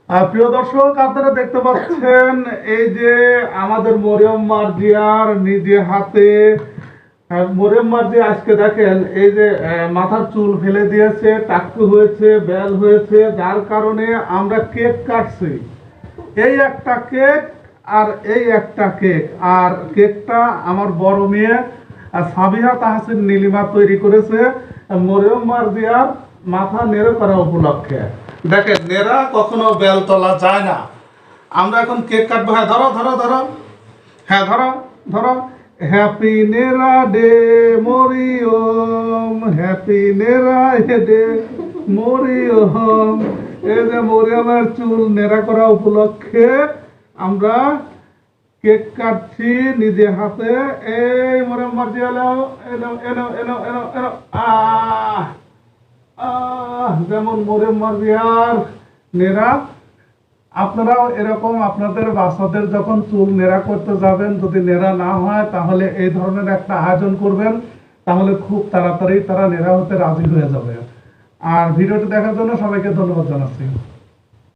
প্রিয় দর্শক, আপনারা দেখতে পাচ্ছেন এই যে আমাদের মরিয়ম মার্জিয়ার নিজে হাতে মরিয়ম মার্জিয়া আজকে দেখেন এই যে মাথার চুল ফেলে দিয়েছে, টাকটু হয়েছে, বেল হয়েছে, যার কারণে আমরা কেক কাটছি। এই একটা কেক আর এই একটা কেক, আর কেকটা আমার বড় মেয়ে সাবিহা তাহসিন নীলিমা তৈরি করেছে মরিয়ম মার্জিয়ার মাথা নেড়ে করা উপলক্ষে। দেখেন, নেড়া কখনো বেল তোলা যায় না। আমরা এখন কেক কাটবো। হ্যাঁ, ধরো ধরো ধরো, হ্যাঁ ধরো ধরো। হ্যাপি নেড়া ডে মরিয়ম, হ্যাপি নেড়া ডে মরিয়ম। এই যে মরিয়মের চুল নেড়া করা উপলক্ষে আমরা কেক কাটছি নিজে হাতে। এই মরিয়ম মার্জিয়া এলো এলো এলো এলো এলো এলো। যেমন মরিয়ম মার্জিয়ার নেড়া, আপনারাও এরকম আপনাদের বাচ্চাদের যখন চুল নেড়া করতে যাবেন, যদি নেড়া না হয় তাহলে এই ধরনের একটা আয়োজন করবেন, তাহলে খুব তাড়াতাড়ি তারা নেড়া হতে রাজি হয়ে যাবে। আর ভিডিওটি দেখার জন্য সবাইকে ধন্যবাদ জানাচ্ছি।